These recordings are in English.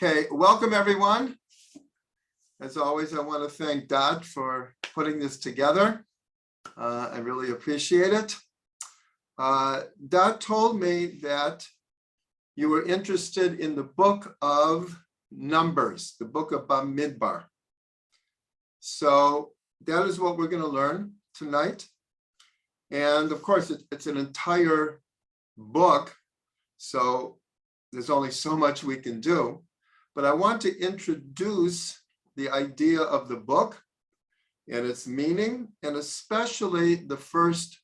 Okay, welcome everyone. As always, I want to thank Dot for putting this together. I really appreciate it. Dot told me that you were interested in the book of Numbers, the book of Bamidbar. So that is what we're going to learn tonight. And of course, it's an entire book, so there's only so much we can do. But I want to introduce the idea of the book and its meaning, and especially the first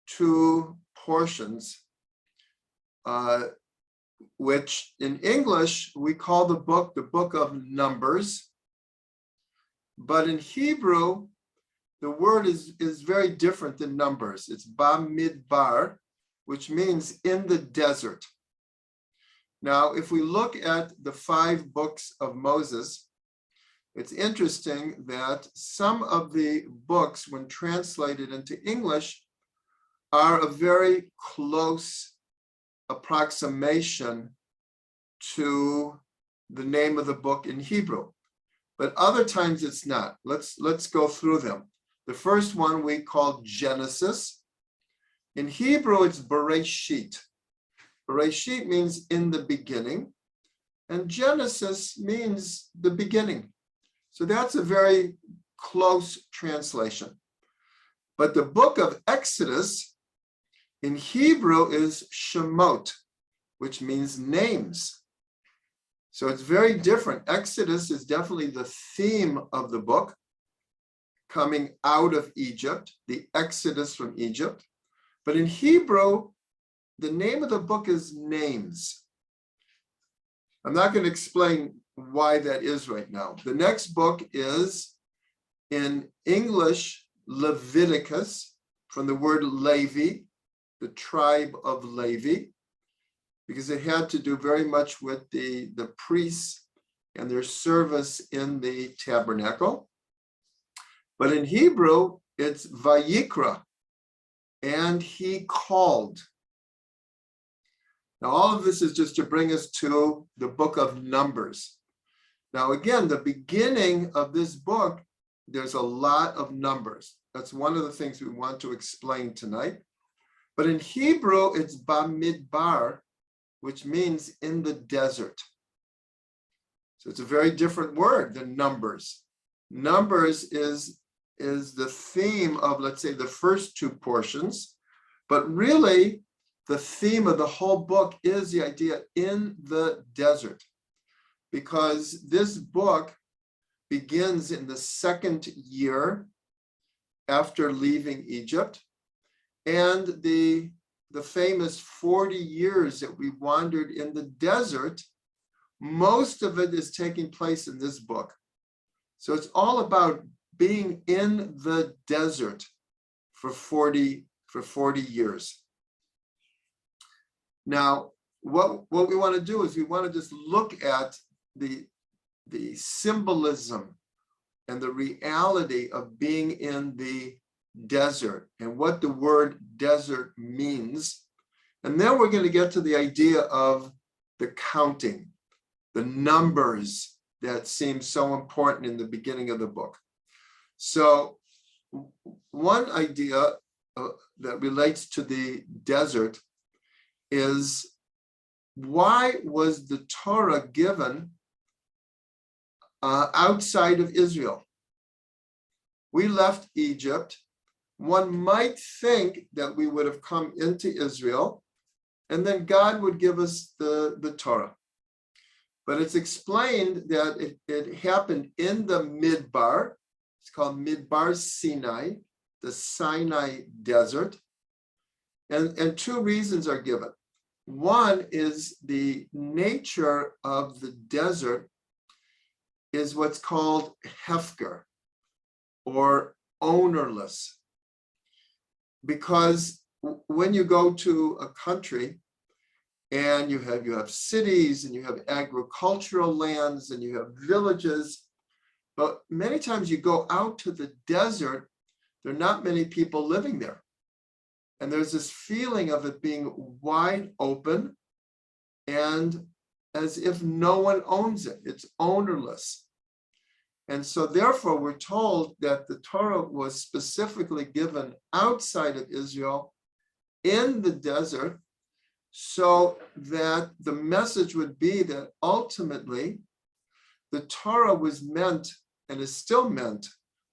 two portions, which in English we call the book of Numbers. But in Hebrew, the word is very different than Numbers. It's Bamidbar, which means in the desert. Now, if we look at the 5 books of Moses, it's interesting that some of the books, when translated into English, are a very close approximation to the name of the book in Hebrew. But other times it's not. Let's go through them. The first one we call Genesis. In Hebrew, it's Bereshit. Bereshit means in the beginning, and Genesis means the beginning. So that's a very close translation. But the book of Exodus in Hebrew is Shemot, which means names. So it's very different. Exodus is definitely the theme of the book, coming out of Egypt, the Exodus from Egypt. But in Hebrew, the name of the book is Names. I'm not going to explain why that is right now. The next book is, in English, Leviticus, from the word Levi, the tribe of Levi, because it had to do very much with the priests and their service in the tabernacle. But in Hebrew, it's Vayikra, and he called. Now, all of this is just to bring us to the book of Numbers. Now, again, the beginning of this book, there's a lot of numbers. That's one of the things we want to explain tonight. But in Hebrew, it's Bamidbar, which means in the desert. So it's a very different word than Numbers. Numbers is the theme of, let's say, the first 2 portions, but really, the theme of the whole book is the idea in the desert, because this book begins in the 2nd year after leaving Egypt, and the famous 40 years that we wandered in the desert, most of it is taking place in this book. So it's all about being in the desert for 40 years. Now, what we want to do is we want to just look at the symbolism and the reality of being in the desert and what the word desert means. And then we're going to get to the idea of the counting, the numbers that seem so important in the beginning of the book. So one idea that relates to the desert is, why was the Torah given outside of Israel? We left Egypt. One might think that we would have come into Israel, and then God would give us the Torah. But it's explained that it happened in the Midbar. It's called Midbar Sinai, the Sinai desert. And 2 reasons are given. One is the nature of the desert is what's called hefker, or ownerless. Because when you go to a country and you have cities and you have agricultural lands and you have villages, but many times you go out to the desert, there are not many people living there. And there's this feeling of it being wide open and as if no one owns it. It's ownerless. And so therefore, we're told that the Torah was specifically given outside of Israel in the desert, so that the message would be that ultimately the Torah was meant and is still meant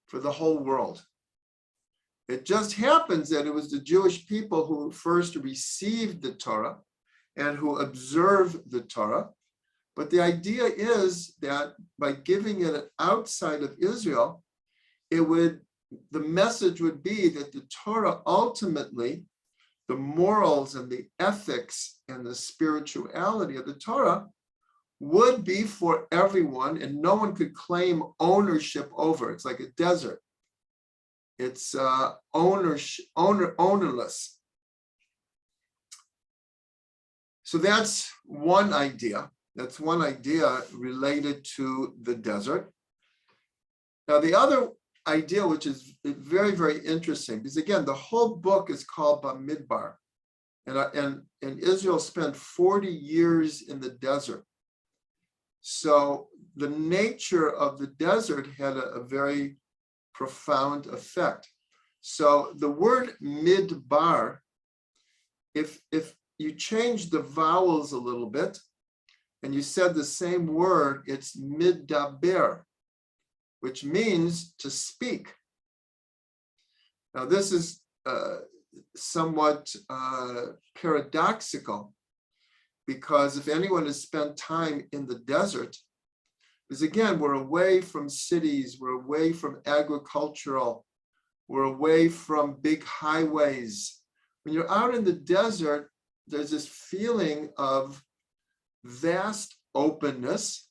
for the whole world. It just happens that it was the Jewish people who first received the Torah and who observed the Torah. But the idea is that by giving it outside of Israel, the message would be that the Torah ultimately, the morals and the ethics and the spirituality of the Torah would be for everyone, and no one could claim ownership over. It's like a desert. It's ownerless. So that's one idea. That's one idea related to the desert. Now, the other idea, which is very, very interesting, because again, the whole book is called Bamidbar, and Israel spent 40 years in the desert. So the nature of the desert had a very profound effect. So the word midbar, if you change the vowels a little bit, and you said the same word, it's middaber, which means to speak. Now, this is somewhat paradoxical, because if anyone has spent time in the desert, because again, we're away from cities, we're away from agricultural, we're away from big highways. When you're out in the desert, there's this feeling of vast openness.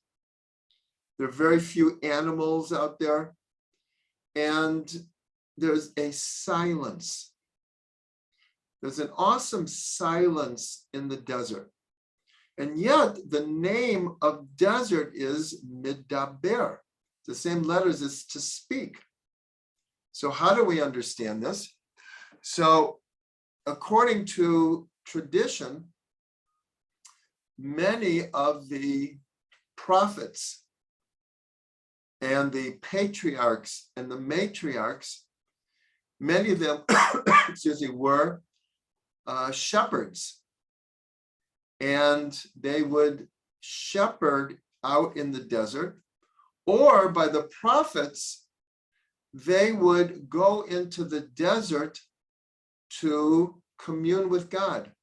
There are very few animals out there, and there's a silence. There's an awesome silence in the desert. And yet the name of desert is middaber. The same letters as to speak. So how do we understand this? So according to tradition, many of the prophets and the patriarchs and the matriarchs, many of them, were shepherds. And they would shepherd out in the desert, or by the prophets, they would go into the desert to commune with God,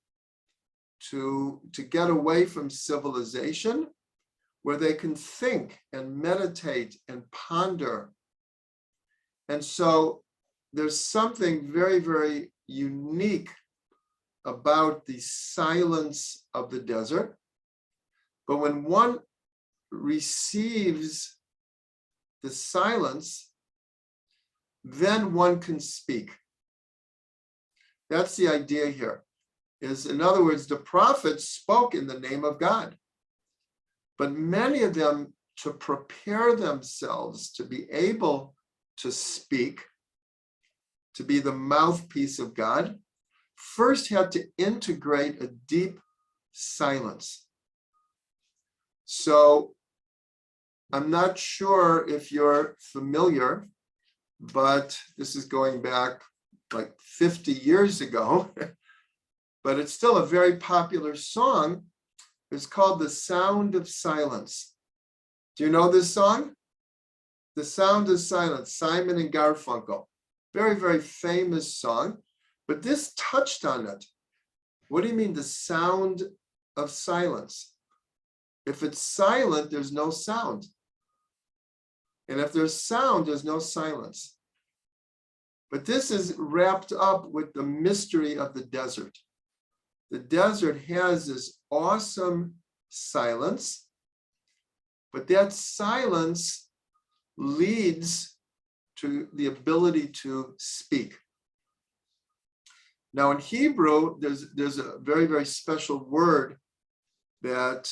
to get away from civilization, where they can think and meditate and ponder. And so there's something very, very unique about the silence of the desert. But when one receives the silence, then one can speak. That's the idea here. Is, in other words, the prophets spoke in the name of God. But many of them, to prepare themselves to be able to speak, to be the mouthpiece of God, first had to integrate a deep silence. So I'm not sure if you're familiar, but this is going back like 50 years ago, but it's still a very popular song. It's called The Sound of Silence. Do you know this song? The Sound of Silence, Simon and Garfunkel. Very, very famous song. But this touched on it. What do you mean, the sound of silence? If it's silent, there's no sound. And if there's sound, there's no silence. But this is wrapped up with the mystery of the desert. The desert has this awesome silence, but that silence leads to the ability to speak. Now in Hebrew, there's a very, very special word that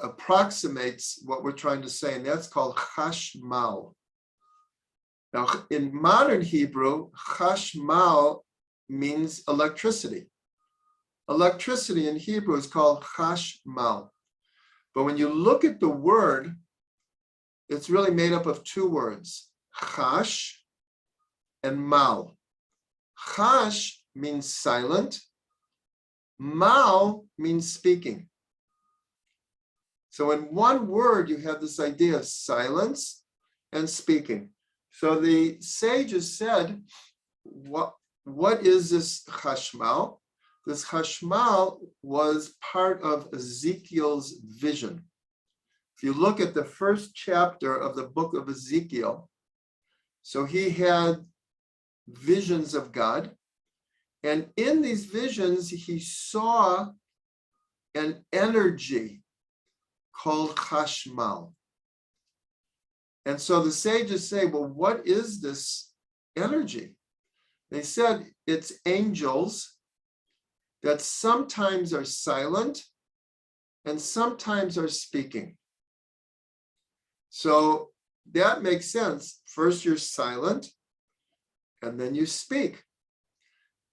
approximates what we're trying to say, and that's called chashmal. Now in modern Hebrew, chashmal means electricity. Electricity in Hebrew is called chashmal. But when you look at the word, it's really made up of two words, chash and mal. Chash means silent. Mal means speaking. So in one word, you have this idea of silence and speaking. So the sages said, what is this chashmal? This chashmal was part of Ezekiel's vision. If you look at the first chapter of the book of Ezekiel, so he had visions of God. And in these visions, he saw an energy called chashmal. And so the sages say, well, what is this energy? They said it's angels that sometimes are silent and sometimes are speaking. So that makes sense. First you're silent and then you speak.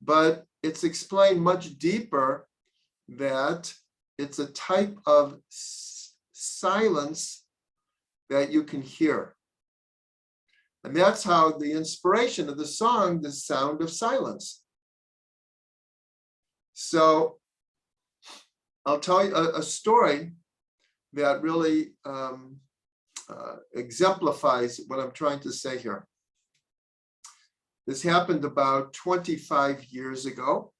But it's explained much deeper that it's a type of silence that you can hear. And that's how the inspiration of the song, the sound of silence. So I'll tell you a story that really exemplifies what I'm trying to say here. This happened about 25 years ago,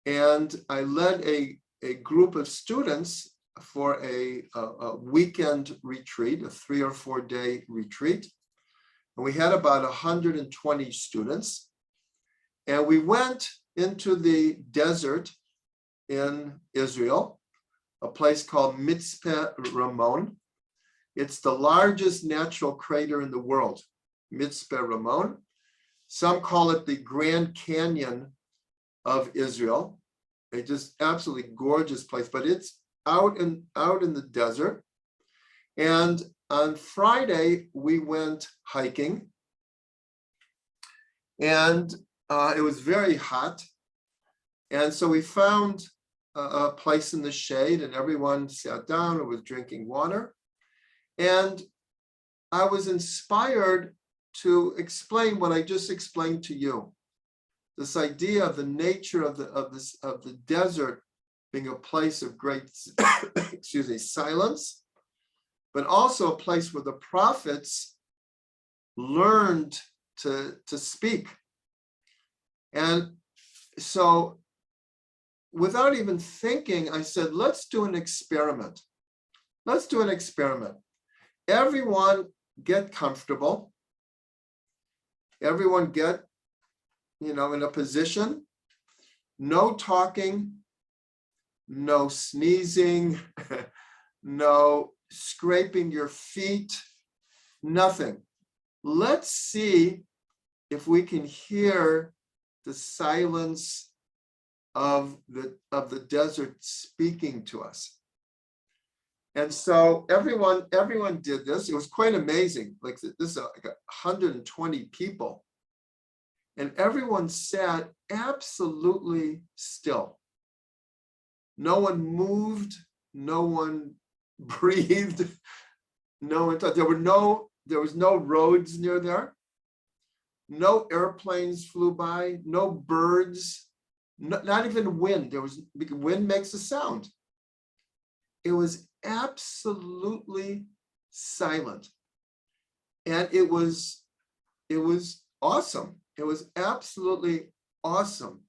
and I led a group of students for a weekend retreat, a 3 or 4 day retreat. And we had about 120 students. And we went into the desert in Israel, a place called Mitzpeh Ramon. It's the largest natural crater in the world, Mitzpeh Ramon. Some call it the Grand Canyon of Israel. It's just absolutely gorgeous place, but it's out in the desert. And on Friday, we went hiking, and it was very hot. And so we found a place in the shade, and everyone sat down and was drinking water. And I was inspired to explain what I just explained to you. This idea of the nature of the desert being a place of great, silence, but also a place where the prophets learned to speak. And so without even thinking, I said, let's do an experiment. Let's do an experiment. Everyone get comfortable. Everyone get, in a position. No talking, no sneezing, no scraping your feet, nothing. Let's see if we can hear the silence of the desert speaking to us. And so everyone did this. It was quite amazing. Like this is like 120 people. And everyone sat absolutely still. No one moved, no one breathed, no one thought. There was no roads near there. No airplanes flew by, no birds, not even wind. Wind makes a sound. It was absolutely silent. And it was awesome. It was absolutely awesome.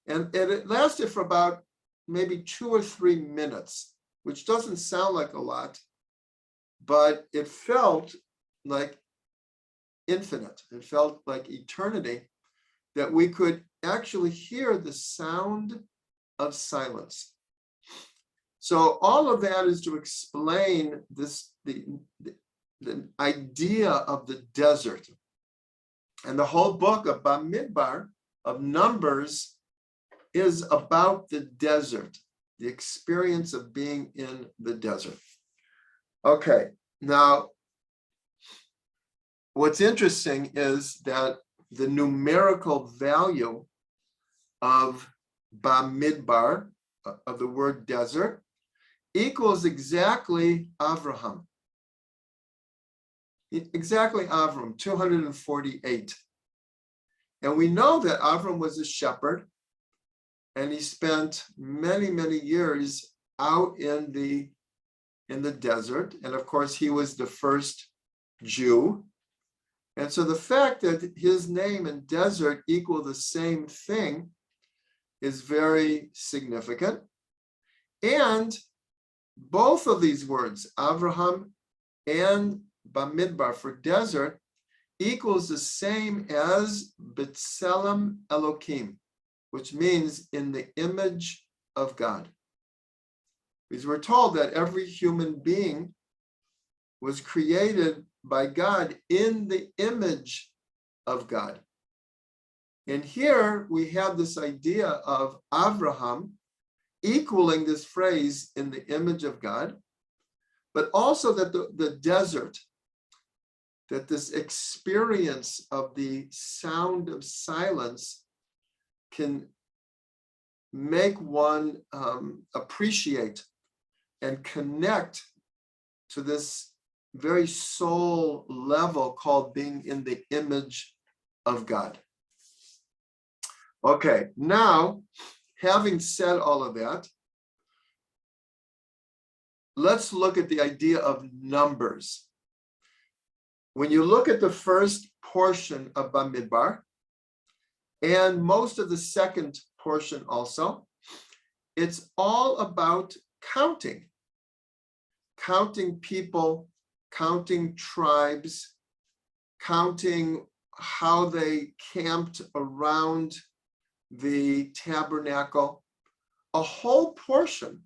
And it lasted for about maybe 2 or 3 minutes, which doesn't sound like a lot, but it felt like infinite. It felt like eternity, that we could actually hear the sound of silence. So all of that is to explain the idea of the desert. And the whole book of Bamidbar, of Numbers, is about the desert, the experience of being in the desert. Okay, now, what's interesting is that the numerical value of Bamidbar, of the word desert, equals exactly Avraham. Exactly Avram, 248. And we know that Avram was a shepherd, and he spent many, many years out in the desert. And of course, he was the first Jew. And so the fact that his name and desert equal the same thing is very significant. And both of these words, Avraham and Bamidbar for desert, equals the same as B'Tselem Elokim, which means in the image of God. Because we're told that every human being was created by God in the image of God. And here we have this idea of Avraham equaling this phrase in the image of God, but also that the desert, that this experience of the sound of silence can make one appreciate and connect to this very soul level called being in the image of God. Okay, now, having said all of that, let's look at the idea of numbers. When you look at the first portion of Bamidbar, and most of the second portion also, it's all about counting people, counting tribes, counting how they camped around the tabernacle, a whole portion.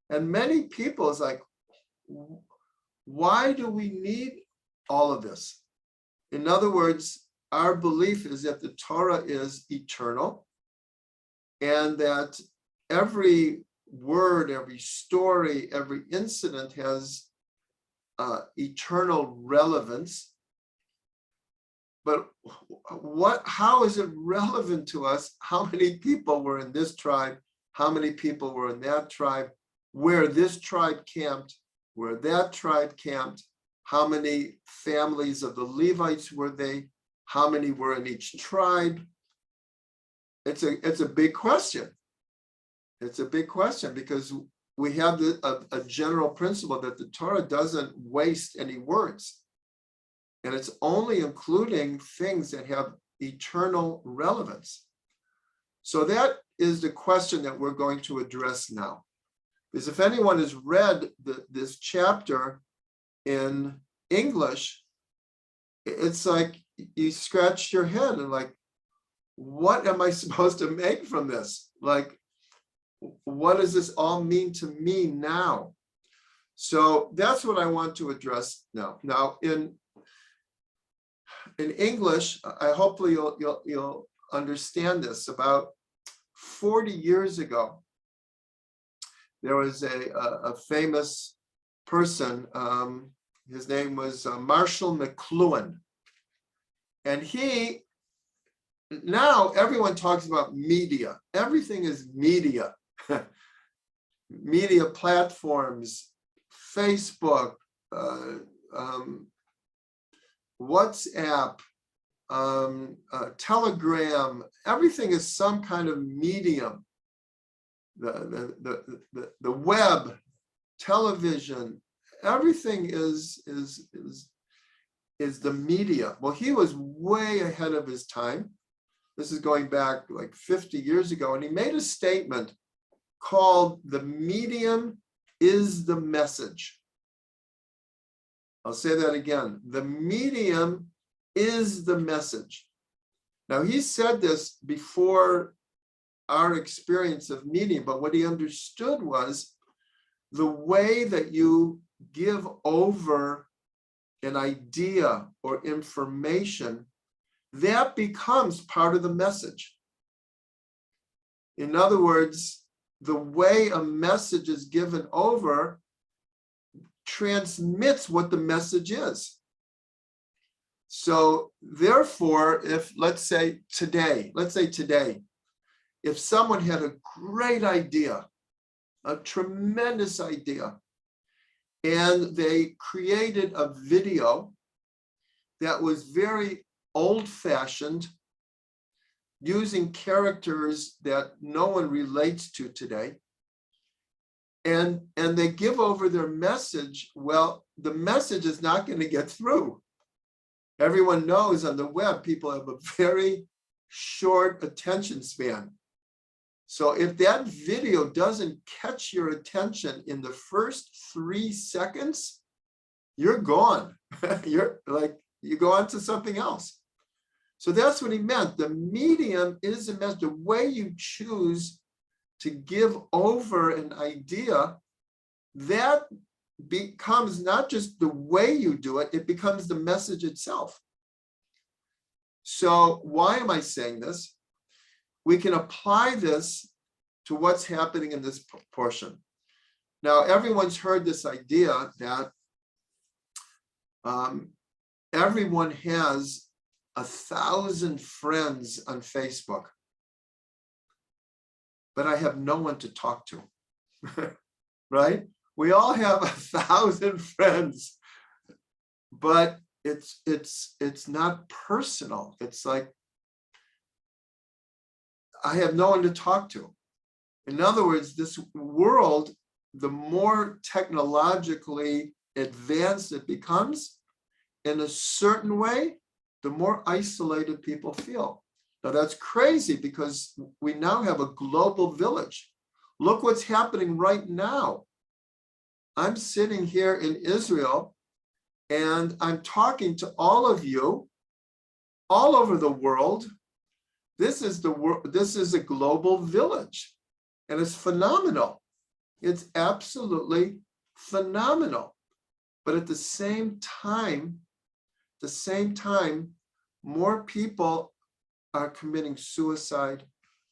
And many people is like, why do we need all of this? In other words, our belief is that the Torah is eternal and that every word, every story, every incident has eternal relevance. But how is it relevant to us? How many people were in this tribe? How many people were in that tribe? Where this tribe camped? Where that tribe camped? How many families of the Levites were they? How many were in each tribe? It's a big question. It's a big question because we have a general principle that the Torah doesn't waste any words. And it's only including things that have eternal relevance. So that is the question that we're going to address now. Because if anyone has read this chapter in English, it's like you scratch your head and like, what am I supposed to make from this? Like, what does this all mean to me now? So that's what I want to address now. Now, in English, hopefully you'll understand this. About 40 years ago, there was a famous person. His name was Marshall McLuhan, and now everyone talks about media. Everything is media, media platforms, Facebook, WhatsApp, Telegram. Everything is some kind of medium. The web, television, everything is the media. Well, he was way ahead of his time. This is going back like 50 years ago, and he made a statement called "The medium is the message." I'll say that again. The medium is the message. Now, he said this before our experience of medium, but what he understood was the way that you give over an idea or information, that becomes part of the message. In other words, the way a message is given over transmits what the message is. So therefore, if let's say today, if someone had a great idea a tremendous idea. And they created a video that was very old-fashioned, using characters that no one relates to today. And they give over their message. Well, the message is not going to get through. Everyone knows on the web, people have a very short attention span. So if that video doesn't catch your attention in the first 3 seconds, you're gone. You're like, you go on to something else. So that's what he meant. The medium is a message. The way you choose to give over an idea, that becomes not just the way you do it, it becomes the message itself. So why am I saying this? We can apply this to what's happening in this portion. Now, everyone's heard this idea that everyone has 1,000 friends on Facebook, but I have no one to talk to, right? We all have 1,000 friends, but it's not personal. It's like, I have no one to talk to. In other words, this world, the more technologically advanced it becomes, in a certain way, the more isolated people feel. Now that's crazy, because we now have a global village. Look what's happening right now. I'm sitting here in Israel and I'm talking to all of you all over the world. This is a global village, and it's phenomenal. It's absolutely phenomenal. But at the same time, more people are committing suicide.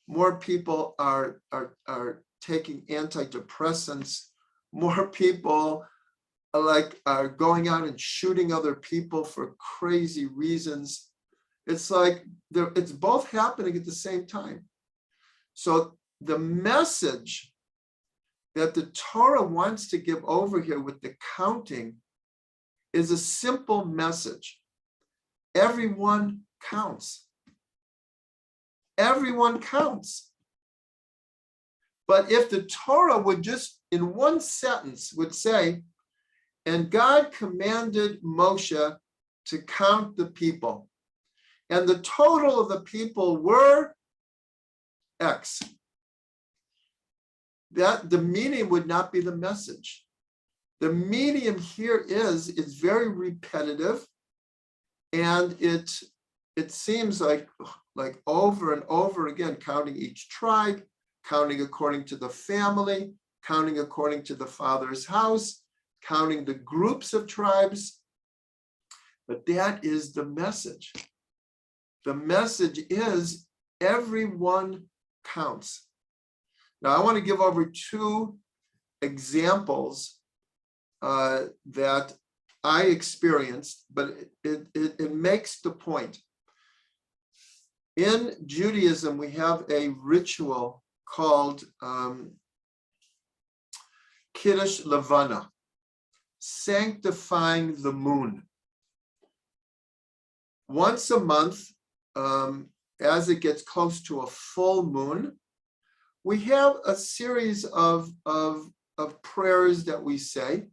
More people are taking antidepressants. More people are going out and shooting other people for crazy reasons. It's like it's both happening at the same time. So the message that the Torah wants to give over here with the counting is a simple message. Everyone counts. Everyone counts. But if the Torah would just, in one sentence, would say, and God commanded Moshe to count the people, and the total of the people were X, that the medium would not be the message. The medium here is very repetitive, and it seems like over and over again, counting each tribe, counting according to the family, counting according to the father's house, counting the groups of tribes. But that is the message. The message is everyone counts. Now, I want to give over 2 examples that I experienced, but it makes the point. In Judaism, we have a ritual called Kiddush Levana, sanctifying the moon. Once a month, as it gets close to a full moon, we have a series of prayers that we say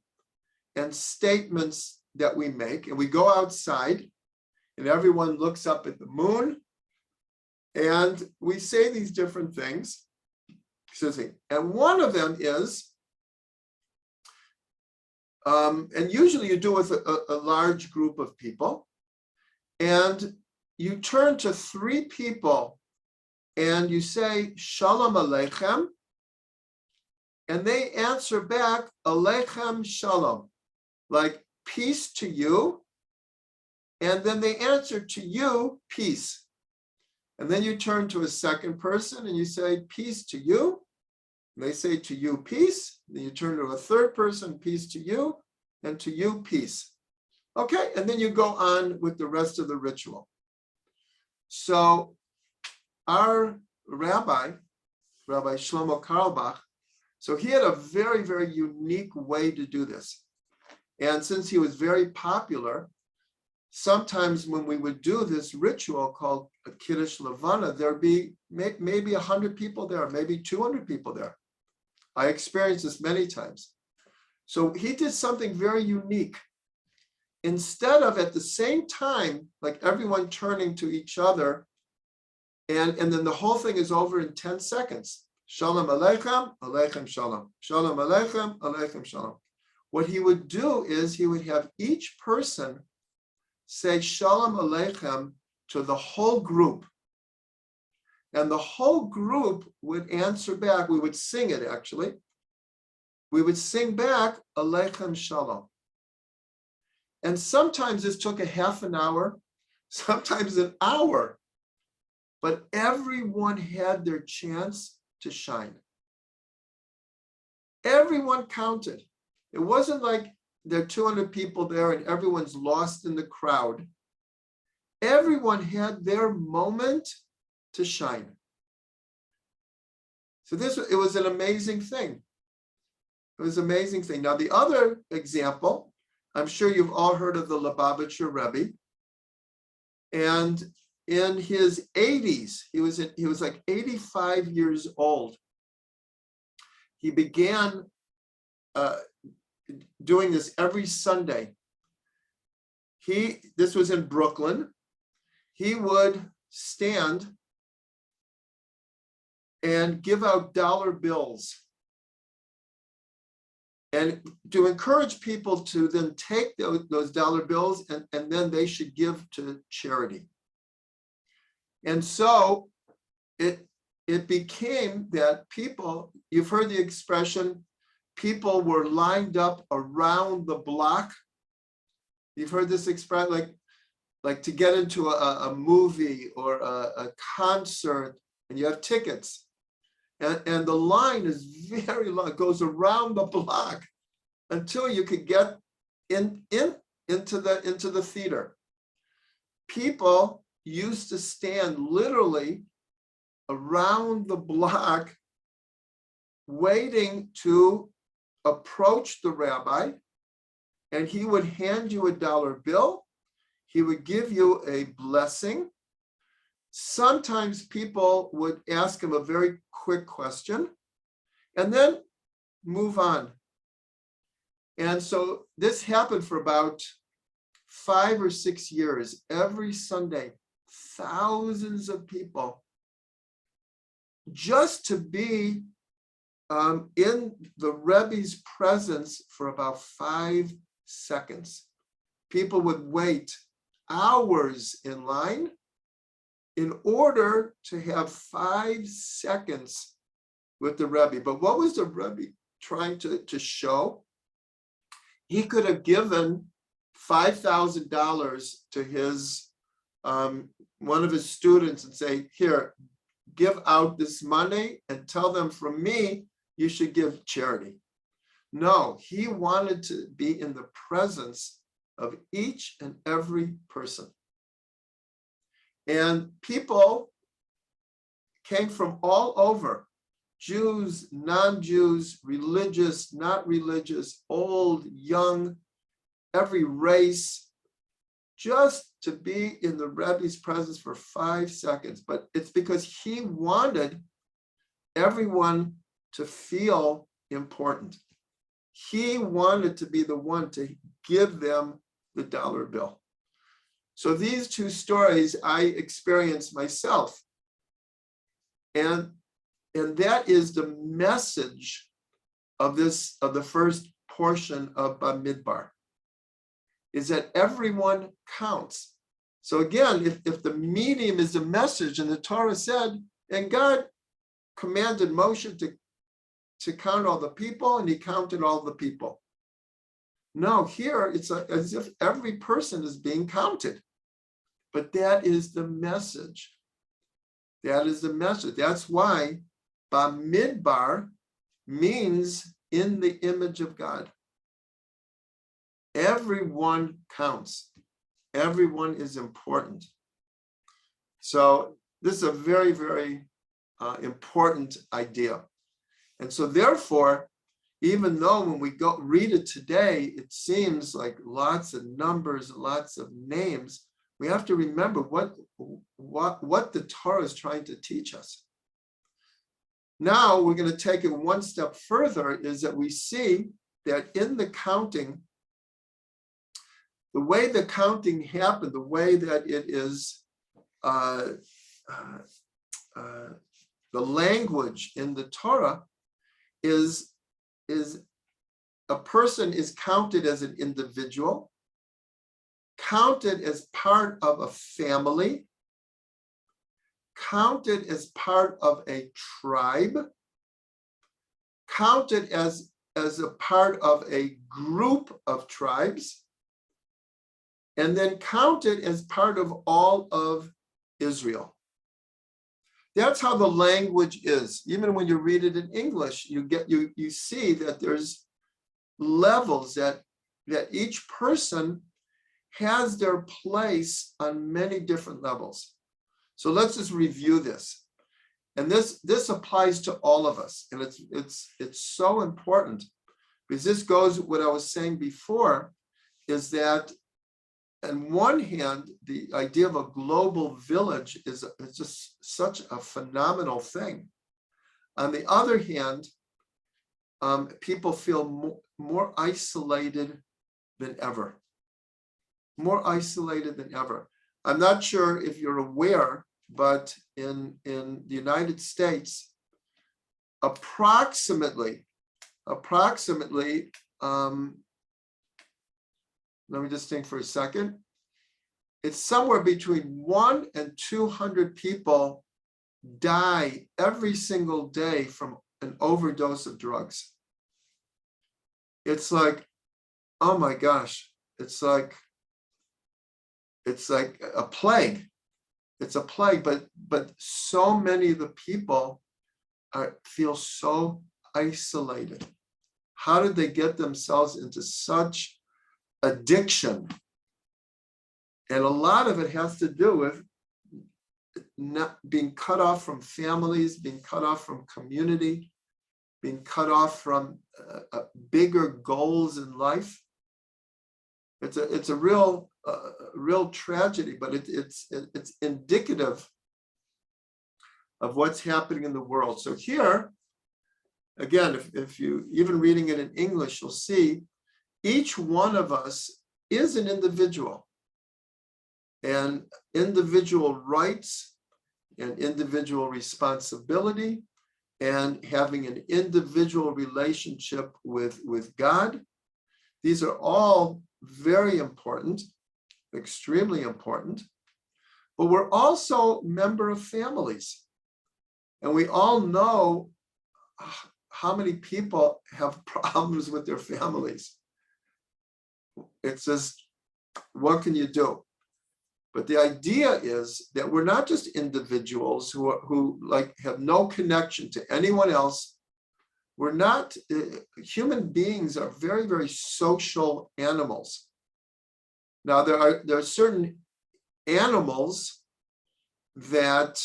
and statements that we make, and we go outside and everyone looks up at the moon and we say these different things. Excuse me. And one of them is, and usually you do it with a large group of people, and you turn to 3 people and you say, Shalom Aleichem, and they answer back, Aleichem Shalom, like peace to you, and then they answer to you, peace. And then you turn to a second person and you say, peace to you, and they say to you, peace. Then you turn to a third person, peace to you, and to you, peace. Okay, and then you go on with the rest of the ritual. So our Rabbi Shlomo Carlebach, So he had a very, very unique way to do this. And since he was very popular, sometimes when we would do this ritual called a Kiddush Levana, there'd be maybe 100 people there, maybe 200 people there. I experienced this many times. So he did something very unique. Instead of at the same time, like everyone turning to each other, and then the whole thing is over in 10 seconds. Shalom aleichem, aleichem shalom. Shalom aleichem, aleichem shalom. What he would do is he would have each person say Shalom aleichem to the whole group. And the whole group would answer back. We would sing it, actually. We would sing back Aleichem Shalom. And sometimes this took a half an hour, sometimes an hour. But everyone had their chance to shine. Everyone counted. It wasn't like there are 200 people there and everyone's lost in the crowd. Everyone had their moment to shine. So it was an amazing thing. It was an amazing thing. Now, the other example, I'm sure you've all heard of the Lubavitcher Rabbi. And in his 80s, he was like 85 years old. He began doing this every Sunday. This was in Brooklyn. He would stand and give out dollar bills, and to encourage people to then take those dollar bills and then they should give to charity. And so it became that people, you've heard the expression, people were lined up around the block. You've heard this expression, like to get into a movie or a concert, and you have tickets. And the line is very long. It goes around the block until you could get into the theater. People used to stand literally around the block waiting to approach the rabbi, and he would hand you a dollar bill. He would give you a blessing. Sometimes people would ask him a very quick question and then move on. And so this happened for about 5 or 6 years. Every Sunday, thousands of people just to be in the Rebbe's presence for about 5 seconds. People would wait hours in line in order to have 5 seconds with the Rebbe. But what was the Rebbe trying to show? He could have given $5,000 to his one of his students and say, here, give out this money and tell them from me, you should give charity. No, he wanted to be in the presence of each and every person. And people came from all over, Jews, non-Jews, religious, not religious, old, young, every race, just to be in the Rebbe's presence for 5 seconds. But it's because he wanted everyone to feel important. He wanted to be the one to give them the dollar bill. So these 2 stories I experienced myself. And that is the message of the first portion of Bamidbar, is that everyone counts. So again, if the medium is the message, and the Torah said, and God commanded Moshe to count all the people, and he counted all the people. No, here it's as if every person is being counted. But that is the message. That is the message. That's why Bamidbar means in the image of God. Everyone counts. Everyone is important. So this is a very, very important idea. And so therefore, even though when we go read it today, it seems like lots of numbers, lots of names, we have to remember what the Torah is trying to teach us. Now we're going to take it one step further, is that we see that in the counting, the way the counting happened, the way that it is, the language in the Torah is a person is counted as an individual, counted as part of a family, counted as part of a tribe, counted as a part of a group of tribes, and then counted as part of all of Israel. That's how the language is. Even when you read it in English, you see that there's levels that each person has their place on many different levels. So let's just review this. And this applies to all of us. And it's so important, because this goes what I was saying before, is that on one hand, the idea of a global village is just such a phenomenal thing. On the other hand, people feel more isolated than ever. More isolated than ever. I'm not sure if you're aware, but in the United States, approximately, let me just think for a second. It's somewhere between 1 and 200 people die every single day from an overdose of drugs. It's like, oh my gosh, it's like a plague. It's a plague, but so many of the people feel so isolated. How did they get themselves into such addiction? And a lot of it has to do with not being cut off from families, being cut off from community, being cut off from bigger goals in life. It's a real tragedy, but it's indicative of what's happening in the world. So here, again, if you even reading it in English, you'll see each one of us is an individual, and individual rights and individual responsibility, and having an individual relationship with God. These are all very important, extremely important, but we're also a member of families. And we all know how many people have problems with their families. It's just, what can you do? But the idea is that we're not just individuals who have no connection to anyone else. We're not, human beings are very, very social animals. Now, there are certain animals that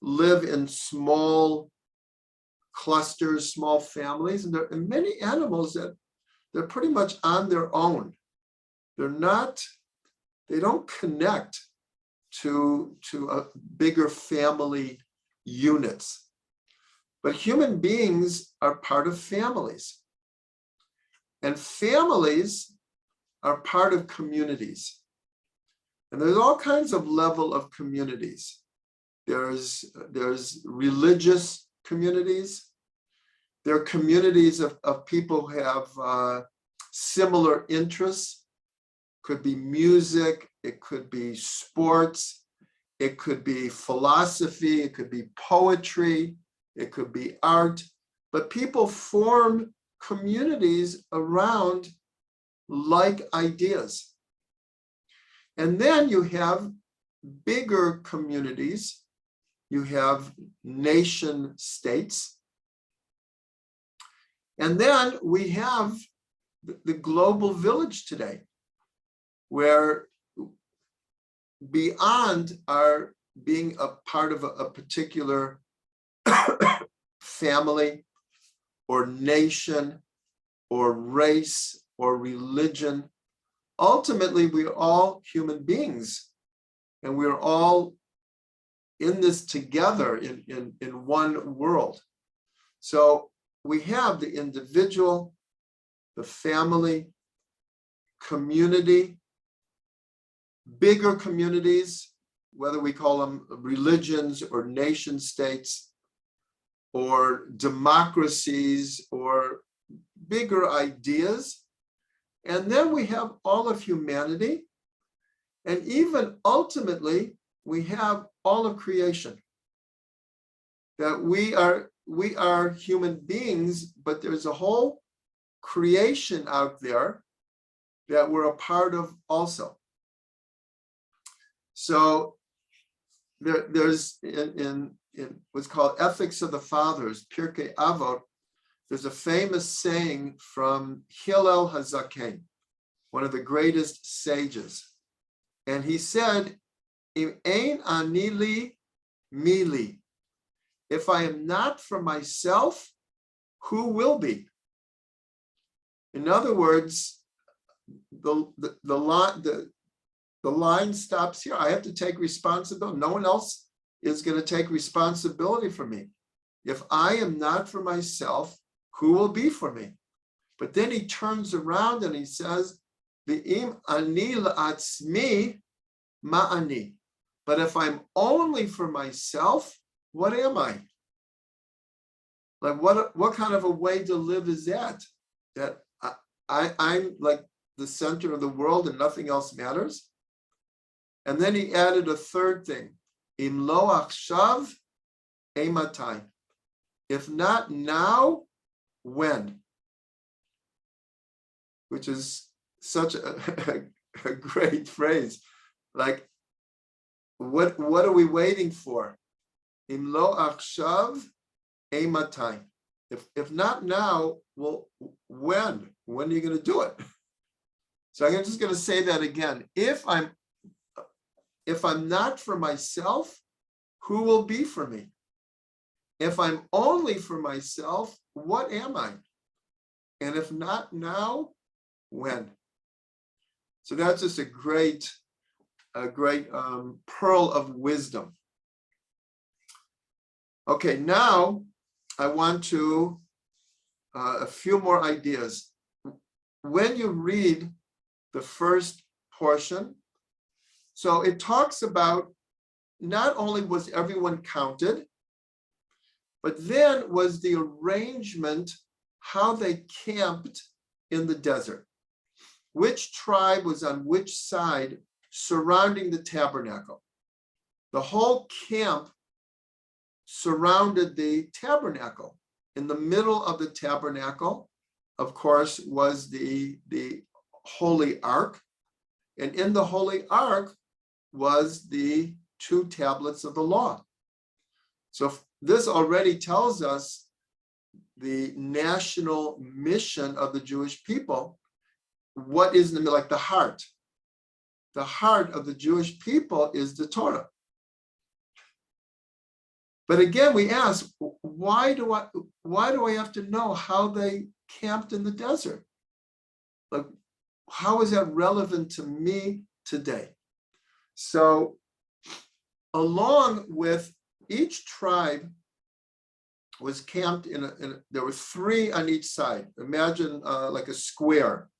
live in small clusters, small families, and there are many animals that they're pretty much on their own. They don't connect to a bigger family units. But human beings are part of families. And families are part of communities. And there's all kinds of level of communities. There's religious communities. There are communities of people who have similar interests. Could be music, it could be sports, it could be philosophy, it could be poetry, it could be art, but people form communities around like ideas. And then you have bigger communities, you have nation states, and then we have the global village today, where beyond our being a part of a particular family, or nation or race or religion. Ultimately, we're all human beings, and we're all in this together in one world. So we have the individual, the family, community, bigger communities, whether we call them religions or nation states or democracies or bigger ideas. And then we have all of humanity. And even ultimately, we have all of creation. That we are human beings, but there's a whole creation out there that we're a part of also. So there's in what's called Ethics of the Fathers, Pirkei Avot, there's a famous saying from Hillel HaZaken, one of the greatest sages. And he said, Im ein ani li, mi li. If I am not for myself, who will be? In other words, the line stops here. I have to take responsibility. No one else is going to take responsibility for me. If I am not for myself, who will be for me? But then he turns around and he says, V'im ani la'atzmi ma'ani. But if I'm only for myself, what am I? Like what kind of a way to live is that? That I'm like the center of the world and nothing else matters? And then he added a third thing. Im lo achshav eimatai. If not now, when? Which is such a great phrase. Like, what are we waiting for? Im lo achshav eimatai. If not now, well, when? When are you going to do it? So I'm just going to say that again. If I'm not for myself, who will be for me? If I'm only for myself, what am I? And if not now, when? So that's just a great pearl of wisdom. Okay, now I want to a few more ideas. When you read the first portion, so it talks about not only was everyone counted, but then was the arrangement, how they camped in the desert. Which tribe was on which side surrounding the tabernacle? The whole camp surrounded the tabernacle. In the middle of the tabernacle, of course, was the Holy Ark. And in the Holy Ark was the 2 tablets of the law. So this already tells us the national mission of the Jewish people. What is like the heart? The heart of the Jewish people is the Torah. But again, we ask, why do I have to know how they camped in the desert? Like, how is that relevant to me today? So, along with each tribe was camped there were 3 on each side. Imagine like a square.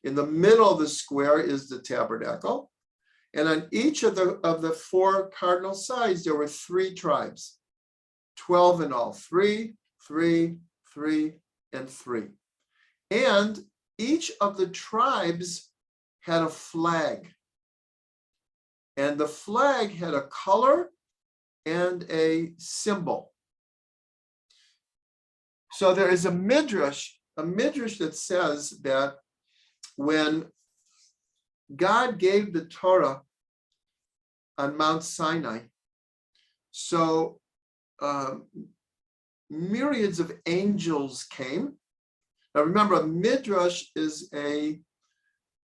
In the middle of the square is the tabernacle. And on each of the 4 cardinal sides, there were 3 tribes. 12 in all, 3, 3, 3, and 3. And each of the tribes had a flag. And the flag had a color and a symbol. So there is a midrash that says that when God gave the Torah on Mount Sinai, so myriads of angels came. Now remember, a midrash is a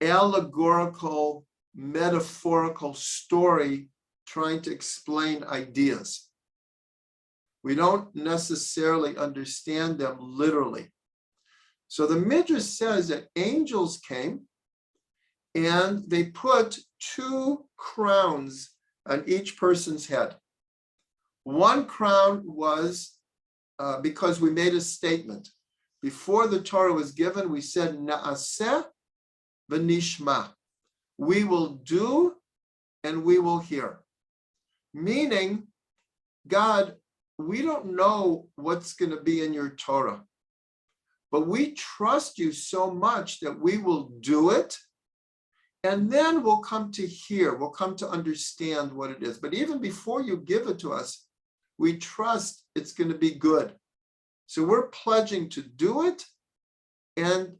allegorical, metaphorical story trying to explain ideas. We don't necessarily understand them literally. So the Midrash says that angels came and they put 2 crowns on each person's head. One crown was because we made a statement. Before the Torah was given, we said, Na'aseh v'nishma. We will do and we will hear. Meaning, God, we don't know what's going to be in your Torah, but we trust you so much that we will do it, and then we'll come to hear, we'll come to understand what it is. But even before you give it to us, we trust it's going to be good. So we're pledging to do it, and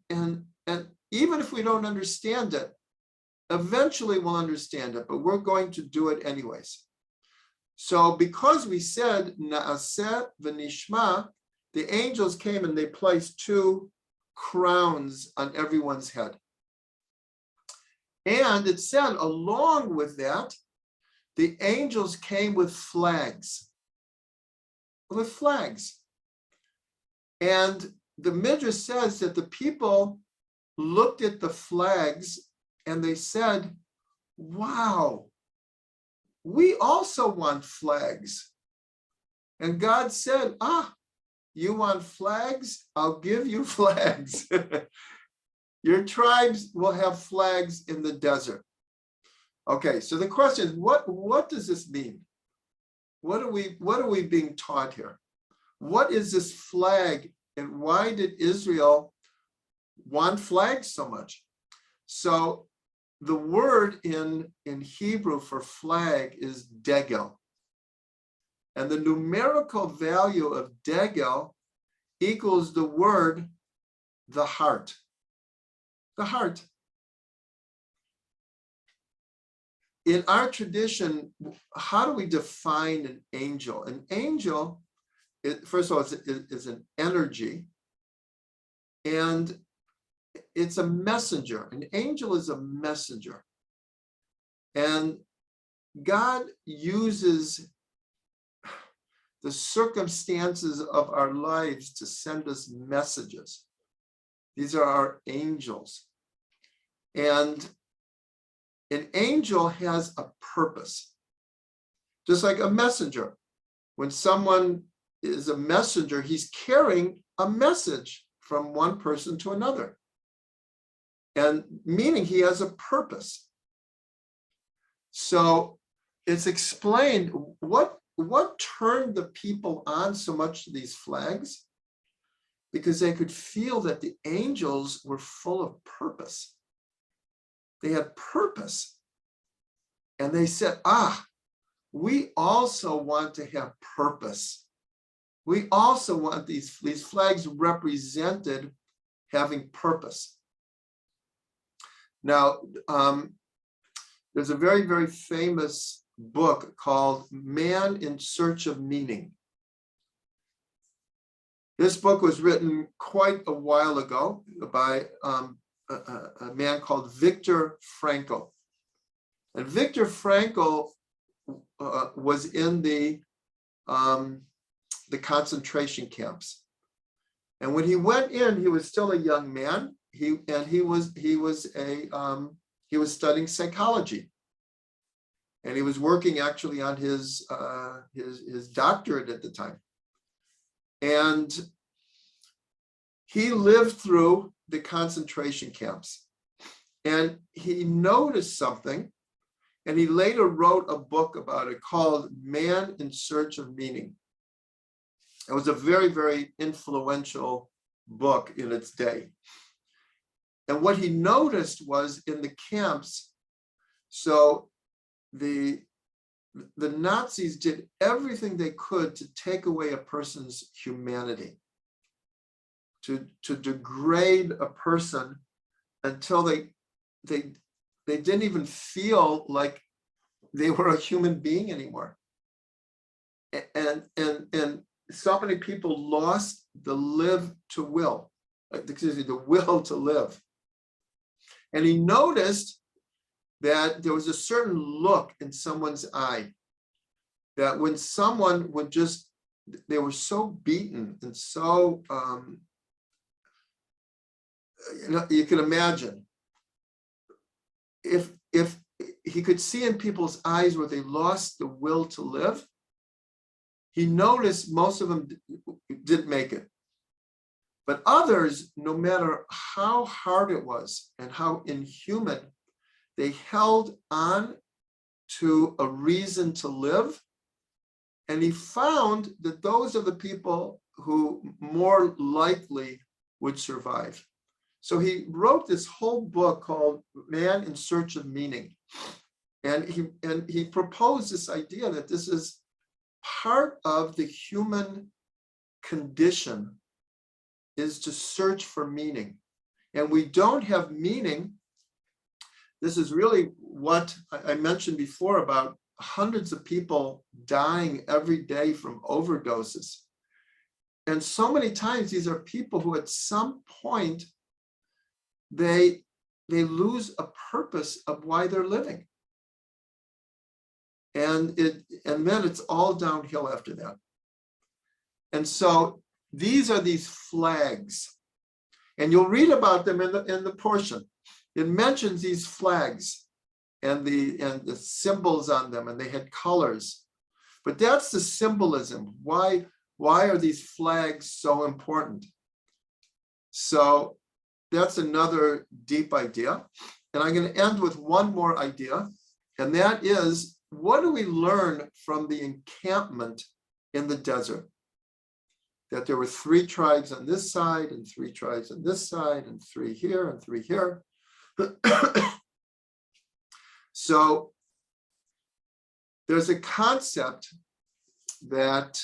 even if we don't understand it, eventually we'll understand it, but we're going to do it anyways. So because we said Na'aseh v'nishma, the angels came and they placed 2 crowns on everyone's head. And it said, along with that, the angels came with flags. With flags. And the Midrash says that the people looked at the flags and they said, wow, we also want flags. And God said, you want flags? I'll give you flags. Your tribes will have flags in the desert. Okay, so the question is, what does this mean? What are we being taught here? What is this flag, and why did Israel want flags so much? So the word in Hebrew for flag is degel. And the numerical value of degel equals the word, the heart. The heart. In our tradition, how do we define an angel? An angel, first of all, is an energy, and it's a messenger. An angel is a messenger. And God uses the circumstances of our lives to send us messages. These are our angels. And an angel has a purpose, just like a messenger. When someone is a messenger, he's carrying a message from one person to another. And meaning he has a purpose. So it's explained what turned the people on so much to these flags, because they could feel that the angels were full of purpose. They had purpose. And they said, we also want to have purpose. We also want these flags represented having purpose. Now, there's a very, very famous book called Man in Search of Meaning. This book was written quite a while ago by a man called Viktor Frankl. And Viktor Frankl was in the concentration camps. And when he went in, he was still a young man. He was studying psychology. And he was working actually on his doctorate at the time. And he lived through the concentration camps. And he noticed something, and he later wrote a book about it called Man in Search of Meaning. It was a very, very influential book in its day. And what he noticed was in the camps, so the Nazis did everything they could to take away a person's humanity, to degrade a person until they didn't even feel like they were a human being anymore. And so many people lost the will to live. And he noticed that there was a certain look in someone's eye, that when someone would just they were so beaten and so, you can imagine if he could see in people's eyes where they lost the will to live. He noticed most of them didn't make it. But others, no matter how hard it was and how inhuman, they held on to a reason to live. And he found that those are the people who more likely would survive. So he wrote this whole book called Man in Search of Meaning. And he proposed this idea that this is part of the human condition, is to search for meaning. And we don't have meaning. This is really what I mentioned before about hundreds of people dying every day from overdoses. And so many times these are people who at some point they lose a purpose of why they're living. And then it's all downhill after that. And so these are these flags. And you'll read about them in the portion. It mentions these flags and the symbols on them, and they had colors. But that's the symbolism. Why are these flags so important? So that's another deep idea. And I'm going to end with one more idea, and that is, what do we learn from the encampment in the desert? That there were 3 tribes on this side and 3 tribes on this side and 3 here and 3 here. So there's a concept that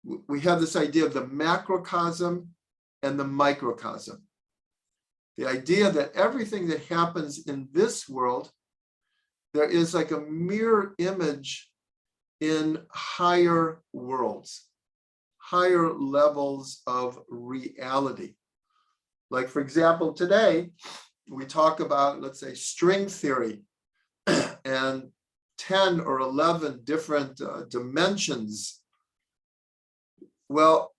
we have this idea of the macrocosm and the microcosm. The idea that everything that happens in this world, there is like a mirror image in higher worlds, higher levels of reality. Like, for example, today we talk about, let's say, string theory and 10 or 11 different dimensions. Well,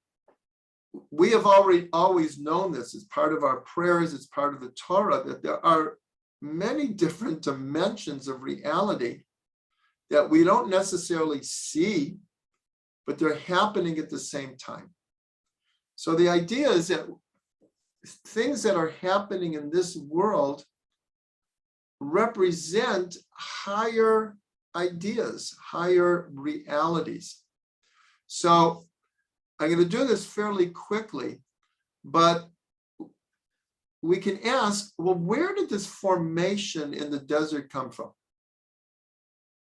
we have always known this as part of our prayers, it's part of the Torah, that there are many different dimensions of reality that we don't necessarily see, but they're happening at the same time. So the idea is that things that are happening in this world represent higher ideas, higher realities. So I'm going to do this fairly quickly, but we can ask, well, where did this formation in the desert come from?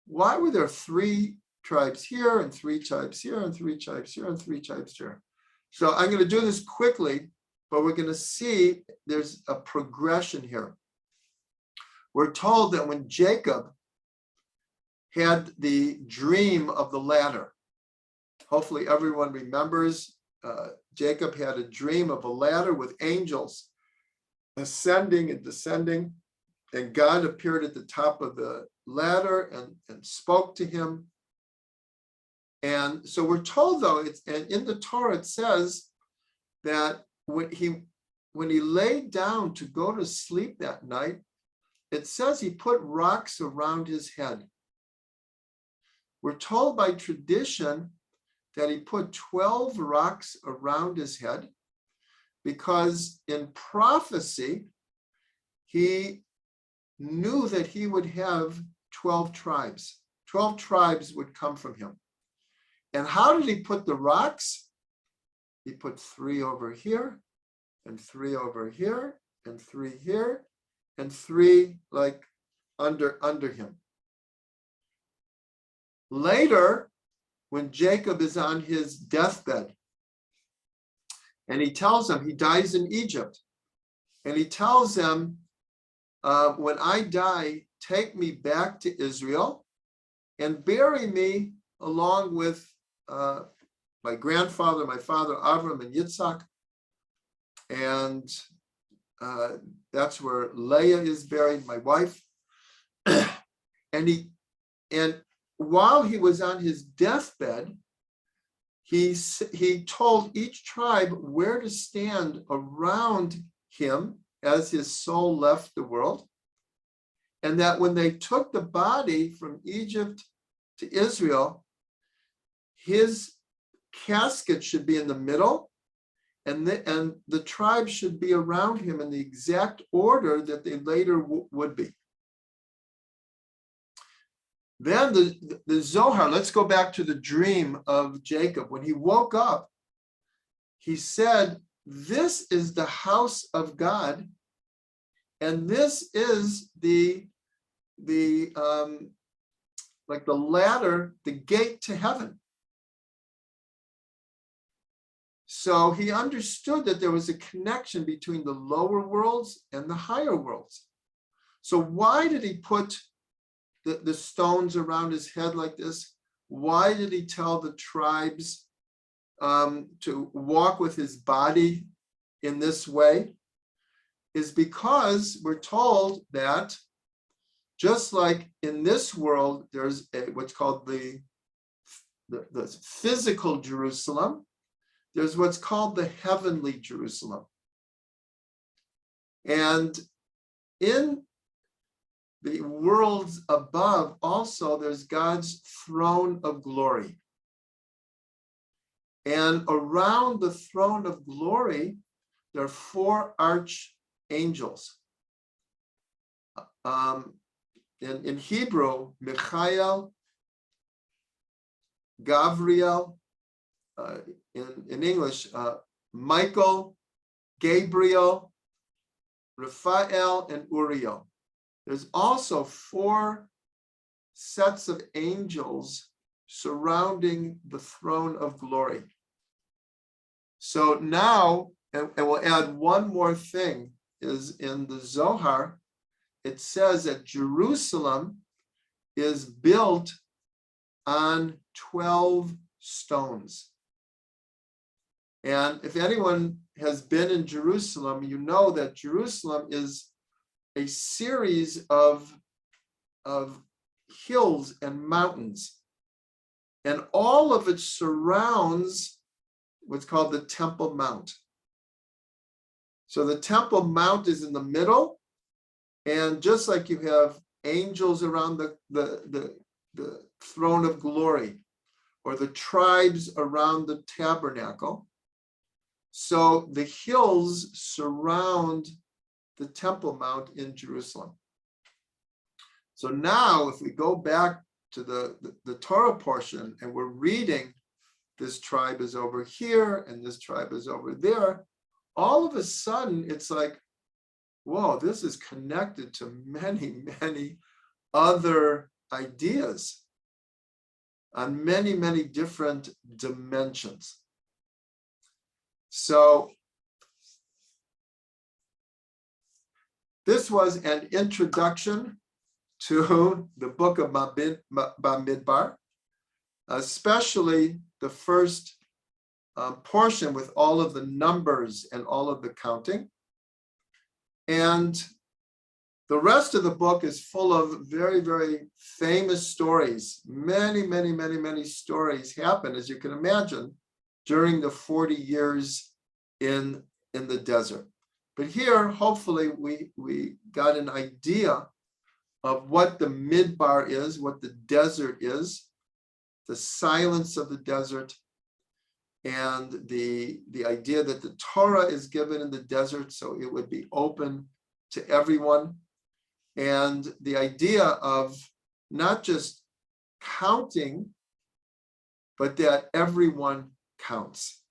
Why were there 3 tribes here and 3 tribes here and 3 tribes here and 3 tribes here? So I'm going to do this quickly, but we're going to see there's a progression here. We're told that when Jacob had the dream of the ladder, hopefully everyone remembers, Jacob had a dream of a ladder with angels ascending and descending, and God appeared at the top of the ladder and spoke to him. And so we're told, though, and in the Torah it says that when he laid down to go to sleep that night, it says he put rocks around his head. We're told by tradition that he put 12 rocks around his head because in prophecy, he knew that he would have 12 tribes. 12 tribes would come from him. And how did he put the rocks? He put 3 over here, and 3 over here, and 3 here, and 3 like under him. Later, when Jacob is on his deathbed, and he tells them, he dies in Egypt, and he tells them, when I die, take me back to Israel and bury me along with my grandfather, my father, Avram and Yitzhak. And that's where Leah is buried, my wife. And while he was on his deathbed, he told each tribe where to stand around him as his soul left the world, and that when they took the body from Egypt to Israel, his casket should be in the middle, and the tribes should be around him in the exact order that they later would be. Then the Zohar, let's go back to the dream of Jacob. When he woke up, he said, this is the house of God, and this is the like the ladder, the gate to heaven. So he understood that there was a connection between the lower worlds and the higher worlds. So why did he put the stones around his head like this? Why did he tell the tribes to walk with his body in this way? Is because we're told that just like in this world, there's what's called the physical Jerusalem, there's what's called the heavenly Jerusalem. And in the worlds above, also, there's God's throne of glory. And around the throne of glory, there are 4 archangels. In Hebrew, Michael, Gabriel, in English, Michael, Gabriel, Raphael, and Uriel. There's also 4 sets of angels surrounding the throne of glory. So now, and we'll add one more thing, is in the Zohar, it says that Jerusalem is built on 12 stones. And if anyone has been in Jerusalem, you know that Jerusalem is a series of hills and mountains. And all of it surrounds what's called the Temple Mount. So the Temple Mount is in the middle. And just like you have angels around the throne of glory, or the tribes around the tabernacle, so the hills surround the Temple Mount in Jerusalem. So now, if we go back to the Torah portion and we're reading, this tribe is over here and this tribe is over there, all of a sudden it's like, whoa, this is connected to many, many other ideas on many, many different dimensions. So this was an introduction to the book of Bamidbar, especially the first portion with all of the numbers and all of the counting. And the rest of the book is full of very, very famous stories. Many, many, many, many stories happen, as you can imagine, during the 40 years in the desert. But here, hopefully, we got an idea of what the Midbar is, what the desert is, the silence of the desert, and the idea that the Torah is given in the desert, so it would be open to everyone, and the idea of not just counting, but that everyone counts.